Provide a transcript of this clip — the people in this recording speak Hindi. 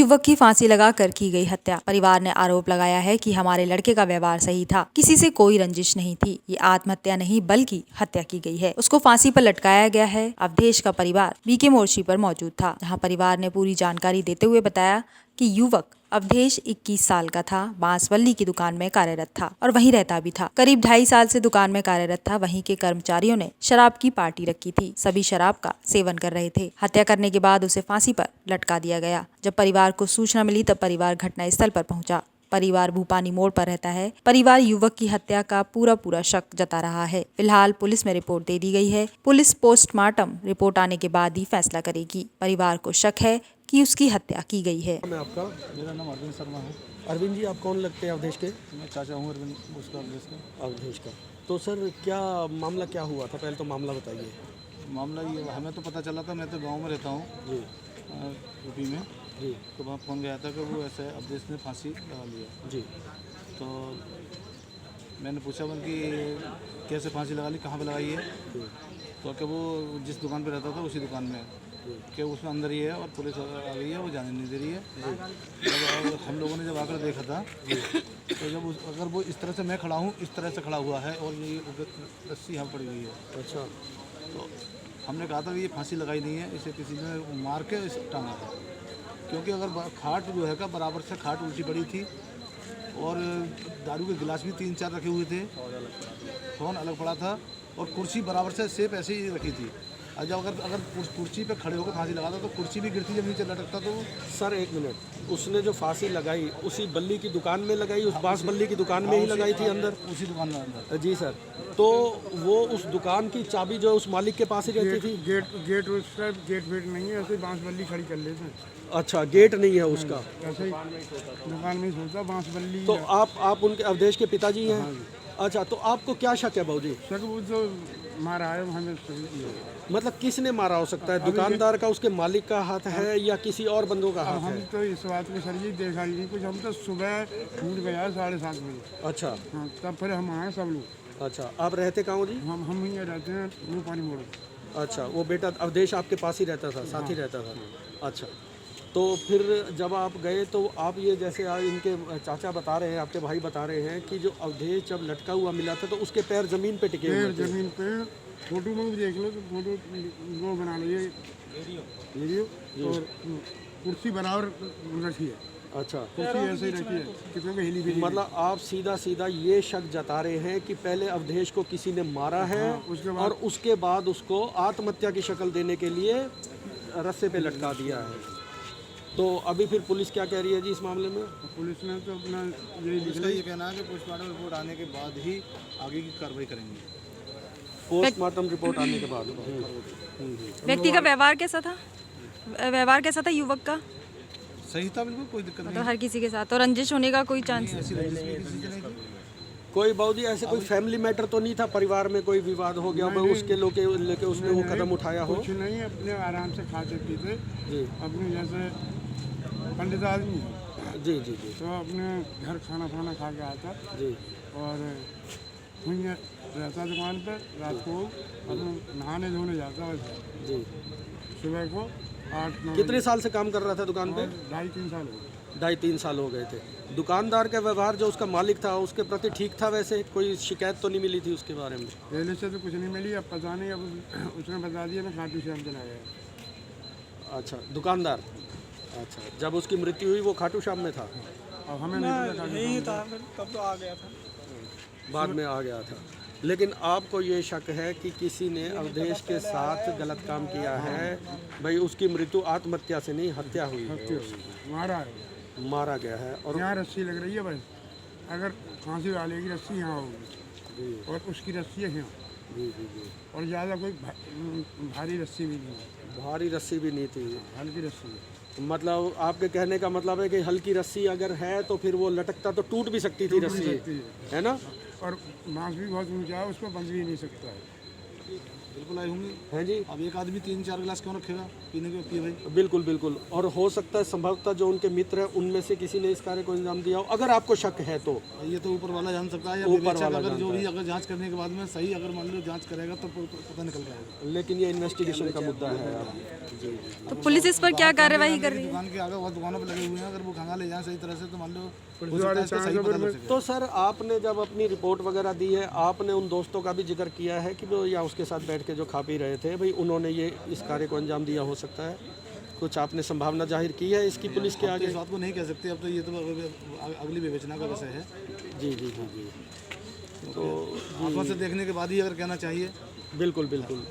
युवक की फांसी लगाकर की गई हत्या। परिवार ने आरोप लगाया है कि हमारे लड़के का व्यवहार सही था, किसी से कोई रंजिश नहीं थी। ये आत्महत्या नहीं बल्कि हत्या की गई है। उसको फांसी पर लटकाया गया है। अवधेश का परिवार बीके मोर्शी पर मौजूद था, जहां परिवार ने पूरी जानकारी देते हुए बताया कि युवक अवधेश 21 साल का था, बांसवल्ली की दुकान में कार्यरत था और वहीं रहता भी था। करीब 2.5 साल से दुकान में कार्यरत था। वहीं के कर्मचारियों ने शराब की पार्टी रखी थी। सभी शराब का सेवन कर रहे थे। हत्या करने के बाद उसे फांसी पर लटका दिया गया। जब परिवार को सूचना मिली तब परिवार घटनास्थल पर पहुंचा। परिवार भूपानी मोड़ पर रहता है। परिवार युवक की हत्या का पूरा शक जता रहा है। फिलहाल पुलिस में रिपोर्ट दे दी गई है। पुलिस पोस्टमार्टम रिपोर्ट आने के बाद ही फैसला करेगी। परिवार को शक है कि उसकी हत्या की गई है। मैं आपका मेरा नाम अरविंद शर्मा है। अरविंद जी, आप कौन लगते हैं अवधेश के? मैं चाचा हूँ अरविंद उसका अवधेश का। तो सर क्या मामला क्या हुआ था, पहले तो मामला बताइए। मामला ये हमें तो पता चला था, मैं तो गांव में रहता हूँ जी यूपी में। जी तो वहाँ फ़ोन गया था कि वो ऐसे अवधेश ने फांसी लगा लिया। जी तो मैंने पूछा कि कैसे फांसी लगा ली, कहाँ पे लगाई है? जी तो कि वो जिस दुकान पे रहता था उसी दुकान में कि उसमें अंदर ही है और पुलिस आ गई है, वो जाने नहीं दे रही है। जब हम लोगों ने जब आकर देखा था तो जब अगर वो इस तरह से मैं खड़ा हूँ, इस तरह से खड़ा हुआ है और ये रस्सी यहाँ पड़ी हुई है। अच्छा। तो हमने कहा था कि ये फांसी लगाई नहीं है, इसे किसी ने मार के इसे टांगा था। क्योंकि अगर खाट जो है का बराबर से खाट उल्टी पड़ी थी और दारू के गिलास भी 3-4 रखे हुए थे, फ़ोन अलग पड़ा था और कुर्सी बराबर से सेप ऐसे ही रखी थी। और जब अगर कुर्सी पे खड़े होकर फांसी लगाता तो कुर्सी भी गिरती, जब नीचे लटकता तो। सर एक मिनट, उसने जो फांसी लगाई उसी बल्ली की दुकान में लगाई, उस बांस बल्ली की दुकान में ही लगाई थी अंदर? उसी दुकान में अंदर। जी सर। तो वो उस दुकान की चाबी जो उस मालिक के पास ही रहती थी? गेट उसका गेट वेट नहीं है, ऐसे बांस बल्ली खड़ी कर लेते हैं। अच्छा, गेट नहीं है उसका? ऐसे ही दुकान में ही सोचता बांस बल्ली। तो आप उनके अवधेश के पिताजी हैं? अच्छा, तो आपको क्या शक है बाबूजी? सर वो जो मारा है हमें सही किया। मतलब किसने मारा हो सकता है? दुकानदार का, उसके मालिक का हाथ है या किसी और बंदों का हाथ हम है? तो इस बात में सर जी देखा ही नहीं कुछ। हम तो सुबह फूट गया 7:30 बजे। अच्छा हाँ, तब फिर हम आए सब लोग। अच्छा। आप रहते कहाँ हो जी? हम ही रहते हैं भूपानी मोड़। अच्छा, वो बेटा अवधेश आपके पास ही रहता था, साथ ही रहता था? अच्छा। तो फिर जब आप गए तो आप ये जैसे इनके चाचा बता रहे हैं, आपके भाई बता रहे हैं कि जो अवधेश जब लटका हुआ मिला था तो उसके पैर ज़मीन पे टिके हुए थे? जमीन पे। फोटो में भी देख लो तो फोटो वो बना लीजिए वीडियो। और कुर्सी बराबर रखी है। अच्छा। कुर्सी ऐसे ही रखी है, कितने में हिली भी नहीं। मतलब आप सीधा ये शक जता रहे हैं कि पहले अवधेश को किसी ने मारा है और उसके बाद उसको आत्महत्या की शक्ल देने के लिए रस्से पे लटका दिया है। तो अभी फिर पुलिस क्या कह रही है जी इस मामले में? पुलिस ने तो अपना यही लिख इसका ये कहना है कि पोस्टमार्टम रिपोर्ट आने के बाद ही आगे की कार्रवाई करेंगे। पोस्टमार्टम रिपोर्ट आने के बाद। व्यक्ति का व्यवहार कैसा था? व्यवहार कैसा था युवक का? सही था, बिल्कुल कोई दिक्कत तो हर किसी के साथ तो रंजिश होने का कोई चांस? नहीं, ऐसी रंजिश भी किसी से नहीं थी। कोई बाबूजी ऐसे कोई फैमिली मैटर तो नहीं था, परिवार में कोई विवाद हो गया उसके लेके उसने वो कदम उठाया हो? कुछ नहीं, अपने आराम से खाते पीते जी अपने जैसे पंडित आदमी है। जी जी जी तो अपने घर खाना खा के आता जी। और वहीं रहता दुकान पर। रात को अपने नहाने धोने जाता वैसे। जी। सुबह को 8-9 कितने साल से काम कर रहा था दुकान पे? 2.5-3 साल हो गए। 2.5-3 साल हो गए थे। दुकानदार का व्यवहार जो उसका मालिक था उसके प्रति ठीक था? वैसे कोई शिकायत तो नहीं मिली थी उसके बारे में? पहले से तो कुछ नहीं मिली, अब पता नहीं। अब उसने बता दिया मैं खाटू श्याम चला गया। अच्छा, दुकानदार। अच्छा, जब उसकी मृत्यु हुई वो खाटू श्याम में था? अब हमें नहीं पता यही था, तब तो आ गया था। बाद में आ गया था। लेकिन आपको ये शक है कि किसी ने अवधेश के साथ गलत काम किया है? भाई उसकी मृत्यु आत्महत्या से नहीं, हत्या हुई है। मारा है, मारा गया है। और यहाँ रस्सी लग रही है बस। अगर फांसी वाले की रस्सी यहाँ होगी और उसकी रस्सी है यहाँ। जी जी जी। और ज़्यादा कोई भारी रस्सी भी नहीं है। भारी रस्सी भी नहीं थी, हल्की रस्सी है। मतलब आपके कहने का मतलब है कि हल्की रस्सी अगर है तो फिर वो लटकता तो टूट भी सकती थी रस्सी, है ना? और बांस भी बहुत ऊंचा है, उसको बंद भी नहीं सकता है। बिल्कुल आई होंगी। हैं जी। अब एक आदमी 3-4 गिलास क्यों रखेगा पीने के, पिए भाई। बिल्कुल बिल्कुल। और हो सकता है संभवतः जो उनके मित्र हैं उनमें से किसी ने इस कार्य को अंजाम दिया हो, अगर आपको शक है तो। ये तो ऊपर वाला जान सकता है, या ऊपर विवेचक वाला अगर जो जानता भी अगर जांच करने के बाद में सही अगर मान लो जांच करेगा तो पता निकल जाएगा। लेकिन ये इन्वेस्टिगेशन का मुद्दा है अब। जी जी। तो पुलिस इस पर क्या कार्रवाई कर रही है? दुकान के आगे बहुत दुकानों पर लगे हुए हैं, अगर वो खंगा ले जाए सही तरह से तो मान लो हो सकता है इसका सही पता लग सके। तो सर आपने जब अपनी रिपोर्ट वगैरह दी है, आपने उन दोस्तों का भी जिक्र किया है कि वो या उसके साथ बैठ के जो खा पी रहे थे भाई उन्होंने ये इस कार्य को अंजाम दिया हो सकता है? कुछ आपने संभावना जाहिर की है इसकी पुलिस के आगे? इस बात को नहीं कह सकते, अब तो ये तो अगली विवेचना का विषय है। जी जी जी जी। तो आंखों से देखने के बाद ही अगर कहना चाहिए। बिल्कुल बिल्कुल।